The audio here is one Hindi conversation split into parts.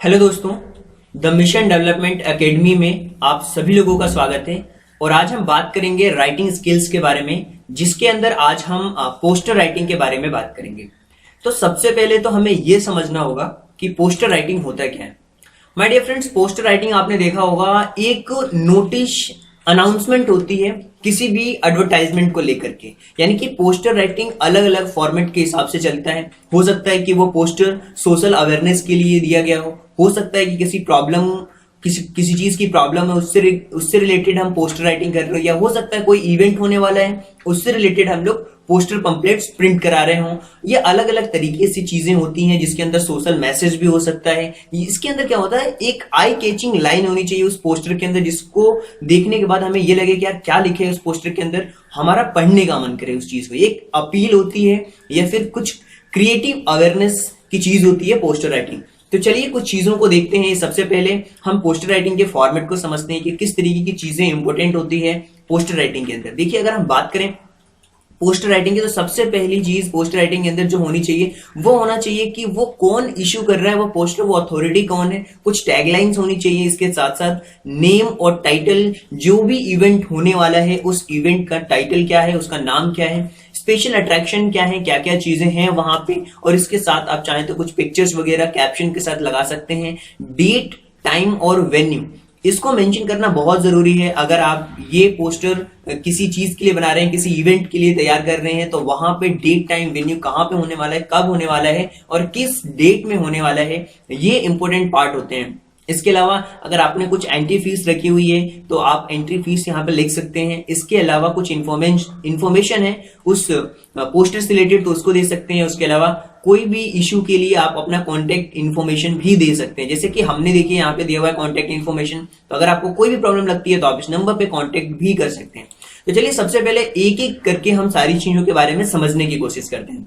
हेलो दोस्तों, द मिशन डेवलपमेंट एकेडमी में आप सभी लोगों का स्वागत है। और आज हम बात करेंगे राइटिंग स्किल्स के बारे में, जिसके अंदर आज हम पोस्टर राइटिंग के बारे में बात करेंगे। तो सबसे पहले तो हमें यह समझना होगा कि पोस्टर राइटिंग होता क्या है। My dear friends, poster writing आपने देखा होगा एक नोटिस अनाउंसमेंट होती है किसी भी एडवर्टाइजमेंट को लेकर के। यानी कि पोस्टर राइटिंग अलग अलग फॉर्मेट के हिसाब से चलता है। हो सकता है कि वो पोस्टर सोशल अवेयरनेस के लिए दिया गया हो सकता है कि किसी प्रॉब्लम किसी चीज की प्रॉब्लम है उससे रिलेटेड हम पोस्टर राइटिंग कर रहे हो, या हो सकता है कोई इवेंट होने वाला है उससे रिलेटेड हम लोग पोस्टर पंपलेट्स प्रिंट करा रहे हों। ये अलग अलग तरीके से चीजें होती हैं, जिसके अंदर सोशल मैसेज भी हो सकता है। इसके अंदर क्या होता है, एक आई कैचिंग लाइन होनी चाहिए उस पोस्टर के अंदर, जिसको देखने के बाद हमें ये लगे कि यार क्या लिखे है उस पोस्टर के अंदर, हमारा पढ़ने का मन करे उस चीज को। एक अपील होती है या फिर कुछ क्रिएटिव अवेयरनेस की चीज होती है पोस्टर राइटिंग। तो चलिए कुछ चीजों को देखते हैं। सबसे पहले हम पोस्टर राइटिंग के फॉर्मेट को समझते हैं कि किस तरीके की चीजें इंपॉर्टेंट होती है पोस्टर राइटिंग के अंदर। देखिए, अगर हम बात करें पोस्टर राइटिंग की, तो सबसे पहली चीज पोस्टर राइटिंग के अंदर जो होनी चाहिए वो होना चाहिए कि वो कौन इश्यू कर रहा है वो पोस्टर, वो अथॉरिटी कौन है। कुछ टैगलाइंस होनी चाहिए, इसके साथ साथ नेम और टाइटल, जो भी इवेंट होने वाला है उस इवेंट का टाइटल क्या है, उसका नाम क्या है, स्पेशल अट्रैक्शन क्या है, क्या क्या चीजें हैं वहां पे। और इसके साथ आप चाहें तो कुछ पिक्चर्स वगैरह कैप्शन के साथ लगा सकते हैं। डेट, टाइम और वेन्यू, इसको मेंशन करना बहुत जरूरी है। अगर आप ये पोस्टर किसी चीज के लिए बना रहे हैं, किसी इवेंट के लिए तैयार कर रहे हैं, तो वहां पे डेट, टाइम, वेन्यू, कहां पे होने वाला है, कब होने वाला है और किस डेट में होने वाला है, ये इंपॉर्टेंट पार्ट होते हैं। इसके अलावा अगर आपने कुछ एंट्री फीस रखी हुई है तो आप एंट्री फीस यहाँ पे लिख सकते हैं। इसके अलावा कुछ इंफॉर्मेशन है उस पोस्टर से रिलेटेड तो उसको दे सकते हैं। उसके अलावा कोई भी इशू के लिए आप अपना कॉन्टेक्ट इन्फॉर्मेशन भी दे सकते हैं। जैसे कि हमने देखिए यहाँ पे दिया हुआ है कॉन्टेक्ट इन्फॉर्मेशन, तो अगर आपको कोई भी प्रॉब्लम लगती है तो आप इस नंबर पे कॉन्टेक्ट भी कर सकते हैं। तो चलिए सबसे पहले एक एक करके हम सारी चीजों के बारे में समझने की कोशिश करते हैं।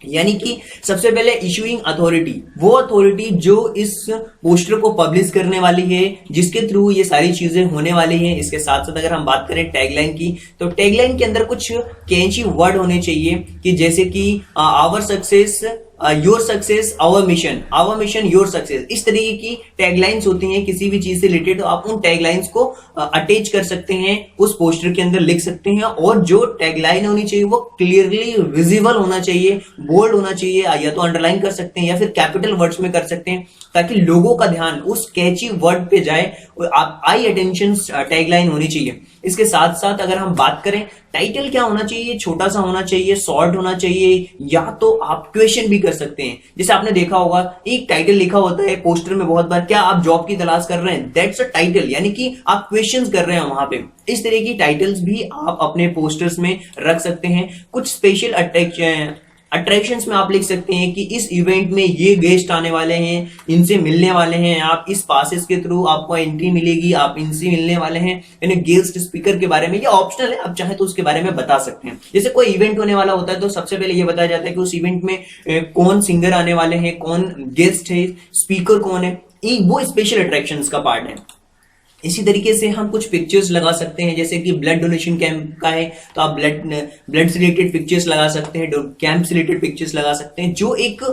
यानी कि सबसे पहले इशूइंग अथॉरिटी, वो अथॉरिटी जो इस पोस्टर को पब्लिश करने वाली है, जिसके थ्रू ये सारी चीजें होने वाली हैं। इसके साथ साथ अगर हम बात करें टैगलाइन की, तो टैगलाइन के अंदर कुछ कैची वर्ड होने चाहिए कि जैसे कि our success your success, our mission your success. इस तरीके की टैगलाइंस होती हैं किसी भी चीज से रिलेटेड, तो आप उन टैगलाइंस को अटैच कर सकते हैं, उस पोस्टर के अंदर लिख सकते हैं। और जो टैगलाइन होनी चाहिए वो क्लियरली विजिबल होना चाहिए, बोल्ड होना चाहिए, या तो अंडरलाइन कर सकते हैं या फिर कैपिटल वर्ड्स में कर सकते हैं, ताकि लोगों का ध्यान उस कैची वर्ड पे जाए। आई अटेंशन टैगलाइन होनी चाहिए। इसके साथ साथ अगर हम बात करें टाइटल क्या होना चाहिए, छोटा सा होना चाहिए, शॉर्ट होना चाहिए, या तो आप क्वेश्चन भी कर सकते हैं। जैसे आपने देखा होगा एक टाइटल लिखा होता है पोस्टर में बहुत बार, क्या आप जॉब की तलाश कर रहे हैं, दैट्स अ टाइटल, यानी कि आप क्वेश्चंस कर रहे हैं वहां पे। इस तरह की टाइटल्स भी आप अपने पोस्टर्स में रख सकते हैं। कुछ स्पेशल अट्रैक्शंस में आप लिख सकते हैं कि इस इवेंट में ये गेस्ट आने वाले हैं, इनसे मिलने वाले हैं, आप इस पासेस के थ्रू आपको एंट्री मिलेगी, आप इनसे मिलने वाले हैं। यानी गेस्ट स्पीकर के बारे में, ये ऑप्शनल है, आप चाहे तो उसके बारे में बता सकते हैं। जैसे कोई इवेंट होने वाला होता है तो सबसे पहले ये बताया जाता है कि उस इवेंट में कौन सिंगर आने वाले हैं, कौन गेस्ट है, स्पीकर कौन है, वो स्पेशल अट्रैक्शंस का पार्ट है। इसी तरीके से हम कुछ पिक्चर्स लगा सकते हैं, जैसे कि ब्लड डोनेशन कैंप का है तो आप ब्लड से रिलेटेड पिक्चर्स लगा सकते हैं, कैंप से रिलेटेड पिक्चर्स लगा सकते हैं। जो एक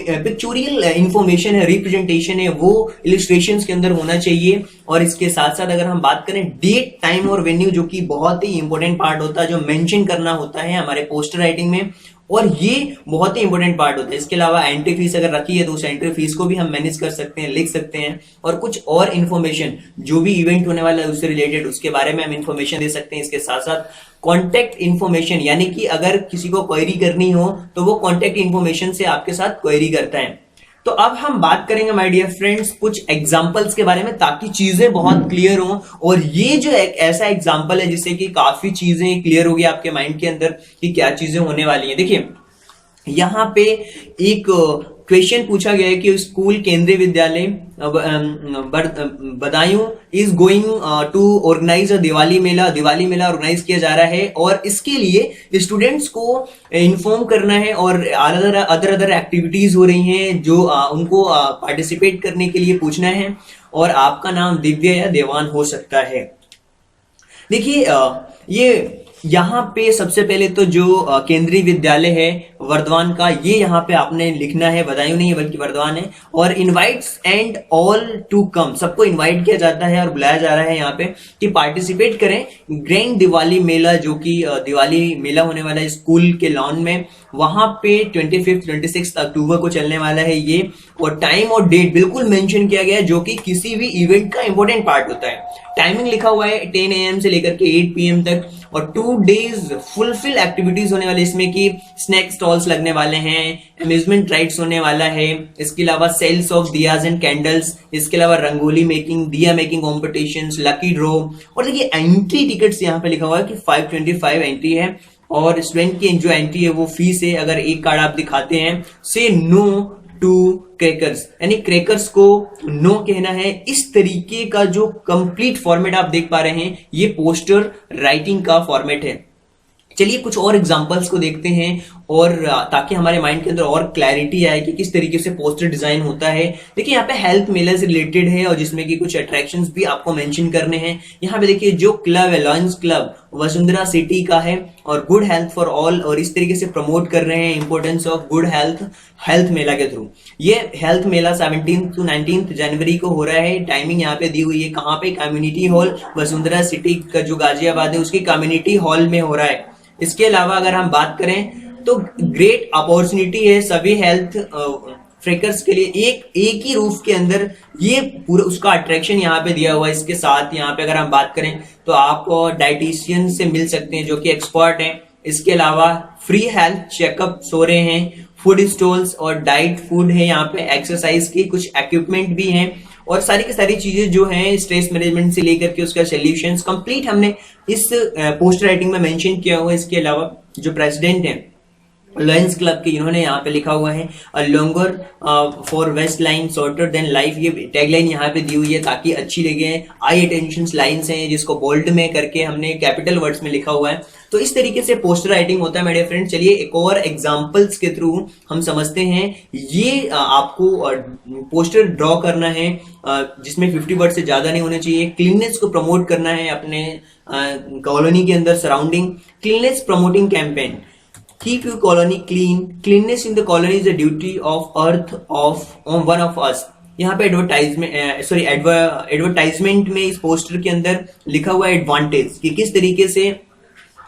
पिक्चोरियल इंफॉर्मेशन है, रिप्रेजेंटेशन है, वो इलिस्ट्रेशंस के अंदर होना चाहिए। और इसके साथ साथ अगर हम बात करें डेट, टाइम और वेन्यू, जो कि बहुत ही इंपॉर्टेंट पार्ट होता है, जो मेंशन करना होता है हमारे पोस्टर राइटिंग में, और ये बहुत ही इंपॉर्टेंट पार्ट होता है। इसके अलावा एंट्री फीस अगर रखी है तो उस एंट्री फीस को भी हम मैनेज कर सकते हैं, लिख सकते हैं। और कुछ और इन्फॉर्मेशन, जो भी इवेंट होने वाला है उससे रिलेटेड, उसके बारे में हम इन्फॉर्मेशन दे सकते हैं। इसके साथ साथ कॉन्टेक्ट इन्फॉर्मेशन, यानी कि अगर किसी को क्वेरी करनी हो तो वो कॉन्टेक्ट इन्फॉर्मेशन से आपके साथ क्वेरी करता है। तो अब हम बात करेंगे माय डियर फ्रेंड्स कुछ एग्जांपल्स के बारे में, ताकि चीजें बहुत क्लियर हो। और ये जो एक ऐसा एग्जांपल है जिससे कि काफी चीजें क्लियर होगी आपके माइंड के अंदर कि क्या चीजें होने वाली हैं। देखिए यहां पे एक क्वेश्चन पूछा गया है कि school Kendriya Vidyalaya Badaun is going to organise a Diwali mela organise किया जा रहा है, और इसके लिए स्टूडेंट्स को इन्फॉर्म करना है और अदर एक्टिविटीज हो रही हैं जो उनको पार्टिसिपेट करने के लिए पूछना है, और आपका नाम दिव्य या देवान हो सकता है। देखिए ये यहाँ पे सबसे पहले तो जो केंद्रीय विद्यालय है वर्धमान का, ये यहाँ पे आपने लिखना है, बदायूं नहीं है बल्कि वर्धमान है। और invites and all to come, सबको इनवाइट किया जाता है और बुलाया जा रहा है यहाँ पे कि पार्टिसिपेट करें ग्रैंड दिवाली मेला, जो कि दिवाली मेला होने वाला है स्कूल के लॉन में, वहां पे 25-26 अक्टूबर को चलने वाला है ये। और टाइम और डेट बिल्कुल मेंशन किया गया है, जो कि किसी भी इवेंट का इंपॉर्टेंट पार्ट होता है। टाइमिंग लिखा हुआ है 10 AM से लेकर के 8 PM तक, और 2 days फुलफिल एक्टिविटीज होने वाली, इसमें कि स्नैक स्टॉल्स लगने वाले हैं, अम्यूजमेंट राइड्स होने वाला है, इसके अलावा sales of Diya's and candles, इसके अलावा रंगोली मेकिंग, दिया मेकिंग कॉम्पिटिशंस, लकी ड्रॉ। और देखिए एंट्री टिकट्स यहाँ पे लिखा हुआ है कि 525 एंट्री है, और स्टूडेंट की जो एंट्री है वो फीस है। अगर एक कार्ड आप दिखाते हैं, से नो टू क्रैकर्स, यानी क्रैकर्स को नो कहना है। इस तरीके का जो कंप्लीट फॉर्मेट आप देख पा रहे हैं, ये पोस्टर राइटिंग का फॉर्मेट है। चलिए कुछ और एग्जांपल्स को देखते हैं, और ताकि हमारे माइंड के अंदर और क्लैरिटी आए कि किस तरीके से पोस्टर डिजाइन होता है। देखिए यहाँ पे हेल्थ मेला से रिलेटेड है, और जिसमें कि कुछ अट्रैक्शंस भी आपको मेंशन करने हैं। यहाँ पे देखिए जो क्लब है, लॉयंस क्लब वसुंधरा सिटी का है, और गुड हेल्थ फॉर ऑल, और इस तरीके से प्रमोट कर रहे हैं इंपॉर्टेंस ऑफ गुड हेल्थ मेला के थ्रू। ये हेल्थ मेला 17 to 19 जनवरी को हो रहा है। टाइमिंग यहाँ पे दी हुई है, कहाँ पे, कम्युनिटी हॉल वसुंधरा सिटी का जो गाजियाबाद है उसकी कम्युनिटी हॉल में हो रहा है। इसके अलावा अगर हम बात करें तो ग्रेट अपॉर्चुनिटी है सभी हेल्थ फ्रेकर्स के लिए, एक ही रूफ के अंदर ये पूरा उसका अट्रैक्शन यहाँ पे दिया हुआ है। इसके साथ यहाँ पे अगर हम बात करें तो आप डाइटिशियन से मिल सकते हैं जो कि एक्सपर्ट हैं। इसके अलावा फ्री हेल्थ चेकअप हो रहे हैं, फूड स्टॉल्स और डाइट फूड है, यहाँ पे एक्सरसाइज की कुछ इक्विपमेंट भी हैं, और सारी की सारी चीजें जो हैं स्ट्रेस मैनेजमेंट से लेकर के उसका सॉल्यूशंस कंप्लीट हमने इस पोस्टर राइटिंग में मेंशन किया हुआ है। इसके अलावा जो प्रेसिडेंट हैं लॉयंस क्लब के, इन्होंने यहाँ पे लिखा हुआ है longer for waist line shorter than life, ये टैगलाइन यहाँ पे दी हुई है ताकि अच्छी लगे। आई अटेंशन लाइन्स हैं जिसको बोल्ड में करके हमने कैपिटल वर्ड्स में लिखा हुआ है। तो इस तरीके से पोस्टर राइटिंग होता है मेरे फ्रेंड। चलिए एक और एग्जांपल्स के थ्रू हम समझते हैं। ये आपको पोस्टर ड्रॉ करना है जिसमें 50 वर्ड से ज्यादा नहीं होने चाहिए। क्लीननेस को प्रमोट करना है अपने कॉलोनी के अंदर, surrounding cleanness promoting campaign, keep your colony clean, cleanliness in the colony is a duty of earth of one of us। यहाँ पे एडवर्टाइजमेंट में इस पोस्टर के अंदर लिखा हुआ है एडवांटेज कि किस तरीके से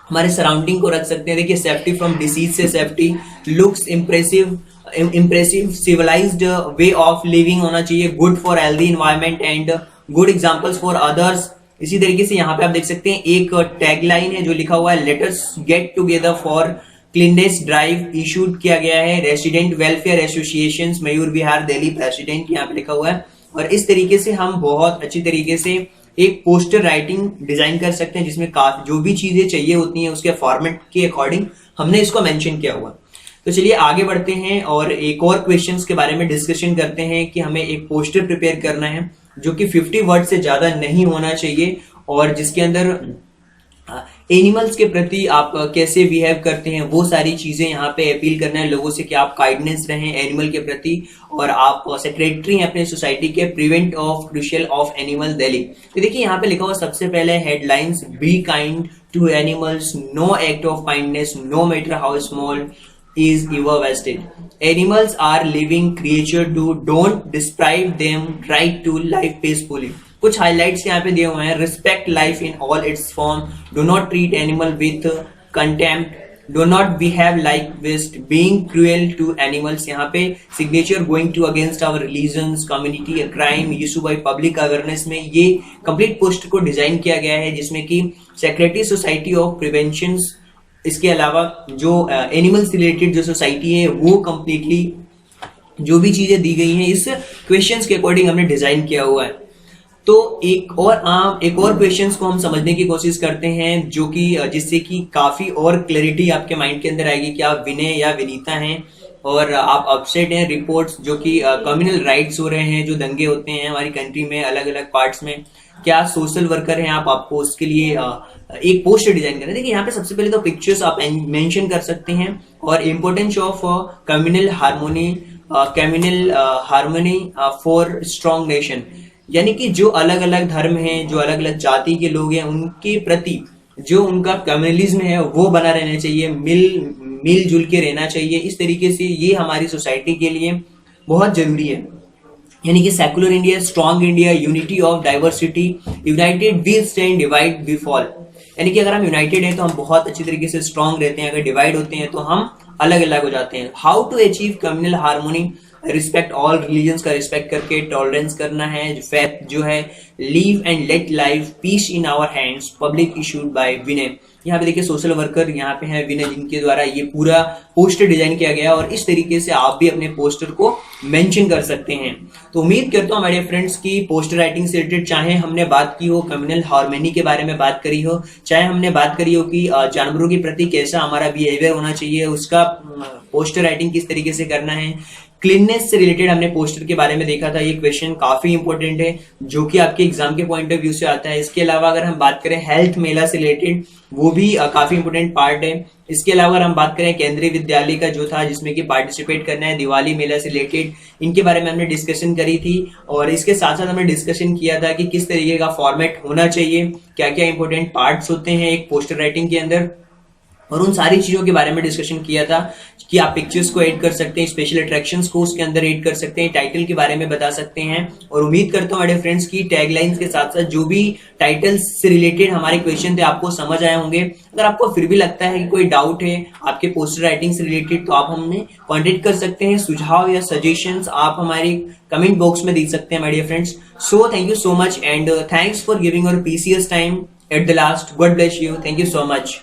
हमारे सराउंडिंग को रख सकते हैं। देखिए सेफ्टी फ्रॉम डिसीज से safety, looks impressive civilised way of living होना चाहिए, good for healthy environment and good examples for others. इसी तरीके से यहाँ पे आप देख सकते हैं एक टैगलाइन है जो लिखा हुआ है let us get together for cleanness drive issued किया गया है resident welfare association Mayur Vihar Delhi president, यहाँ पे लिखा हुआ है। और इस तरीके से हम बहुत अच्छी तरीके से एक पोस्टर राइटिंग डिजाइन कर सकते हैं जिसमें काफी जो भी चीजें चाहिए होती हैं उसके फॉर्मेट के अकॉर्डिंग हमने इसको मेंशन किया हुआ। तो चलिए आगे बढ़ते हैं और एक और क्वेश्चंस के बारे में डिस्कशन करते हैं कि हमें एक पोस्टर प्रिपेयर करना है जो कि 50 वर्ड से ज्यादा नहीं होना चाहिए, और जिसके अंदर एनिमल्स के प्रति आप कैसे बिहेव करते हैं वो सारी चीजें यहाँ पे अपील करना है लोगों से कि आप काइंडनेस रहें एनिमल के प्रति, और आप सेक्रेटरी हैं अपने सोसाइटी के prevent of crucial of animal Delhi. तो देखिए यहाँ पे लिखा हुआ सबसे पहले headlines, be kind to animals, no act of kindness no matter how small is ever wasted. Animals are living creature too, don't deprive them right to life peacefully। कुछ हाइलाइट्स यहाँ पे दिए हुए हैं, respect life in all its form, do not treat animal with contempt, do not behave like waste, being cruel to animals. यहाँ पे signature going to against our religions community crime issue by public awareness में ये कंप्लीट पोस्टर को डिजाइन किया गया है जिसमें कि सेक्रेटरी सोसाइटी ऑफ प्रिवेंशन, इसके अलावा जो एनिमल्स रिलेटेड जो सोसाइटी है वो कंप्लीटली जो भी चीजें दी गई हैं इस क्वेश्चंस के अकॉर्डिंग हमने डिजाइन किया हुआ है। तो एक और क्वेश्चंस को हम समझने की कोशिश करते हैं जो कि जिससे कि काफी और क्लैरिटी आपके माइंड के अंदर आएगी कि आप विनय या विनीता हैं और आप अपसेट हैं। रिपोर्ट्स जो कि कम्युनल राइट्स हो रहे हैं, जो दंगे होते हैं हमारी कंट्री में अलग अलग पार्ट्स में, क्या सोशल वर्कर हैं आपको उसके लिए एक पोस्टर डिजाइन करना है। देखिए यहाँ पे सबसे पहले तो पिक्चर्स आप मेंशन कर सकते हैं, और importance of communal harmony for strong nation, यानी कि जो अलग अलग धर्म हैं, जो अलग अलग जाति के लोग हैं, उनके प्रति जो उनका कम्युनलिज्म है वो बना रहना चाहिए, मिलजुल के रहना चाहिए। इस तरीके से ये हमारी सोसाइटी के लिए बहुत जरूरी है। यानी कि secular India, strong India, unity of diversity, united we stand, divide we fall. यानी कि अगर हम यूनाइटेड हैं तो हम बहुत अच्छी तरीके से स्ट्रॉन्ग रहते हैं, अगर डिवाइड होते हैं तो हम अलग अलग हो जाते हैं। How to achieve communal harmony, respect all religions का रिस्पेक्ट करके, टॉलरेंस करना है, फैक्ट जो है, live and let life, peace in our hands, public issued by Vinay. यहाँ पे देखिए सोशल वर्कर यहाँ पे हैं विनय, जिनके द्वारा ये पूरा पोस्टर डिजाइन किया गया और इस तरीके से आप भी अपने पोस्टर को मेंशन कर सकते हैं। तो उम्मीद करता हूँ हमारे फ्रेंड्स की पोस्टर राइटिंग से रिलेटेड, चाहे हमने बात की हो कम्युनल हार्मनी के बारे में बात करी हो, चाहे हमने बात करी हो कि जानवरों के प्रति कैसा हमारा बिहेवियर होना चाहिए, उसका पोस्टर राइटिंग किस तरीके से करना है, क्लीननेस से रिलेटेड हमने पोस्टर के बारे में देखा था। ये क्वेश्चन काफी इंपॉर्टेंट है जो कि आपके एग्जाम के पॉइंट ऑफ व्यू से आता है। इसके अलावा अगर हम बात करें हेल्थ मेला से रिलेटेड, वो भी काफी इंपॉर्टेंट पार्ट है। इसके अलावा अगर हम बात करें केंद्रीय विद्यालय का जो था, जिसमें कि पार्टिसिपेट करना है, दिवाली मेला से रिलेटेड, इनके बारे में हमने डिस्कशन करी थी। और इसके साथ साथ हमने डिस्कशन किया था कि किस तरीके का फॉर्मेट होना चाहिए, क्या क्या इंपॉर्टेंट पार्ट्स होते हैं एक पोस्टर राइटिंग के अंदर, और उन सारी चीजों के बारे में डिस्कशन किया था कि आप पिक्चर्स को ऐड कर सकते हैं, स्पेशल अट्रैक्शंस को उसके अंदर ऐड कर सकते हैं, टाइटल के बारे में बता सकते हैं। और उम्मीद करता हूँ हमारे फ्रेंड्स की टैगलाइंस के साथ साथ जो भी टाइटल्स से रिलेटेड हमारे क्वेश्चन थे आपको समझ आए होंगे। अगर आपको फिर भी लगता है कि कोई डाउट है आपके पोस्टर राइटिंग से रिलेटेड, तो आप हमने कॉन्टेक्ट कर सकते हैं। सुझाव या सजेशंस आप हमारे कमेंट बॉक्स में दे सकते हैं my dear friends. So thank you so much and thanks for giving your precious time at the last. God bless you, thank you so much.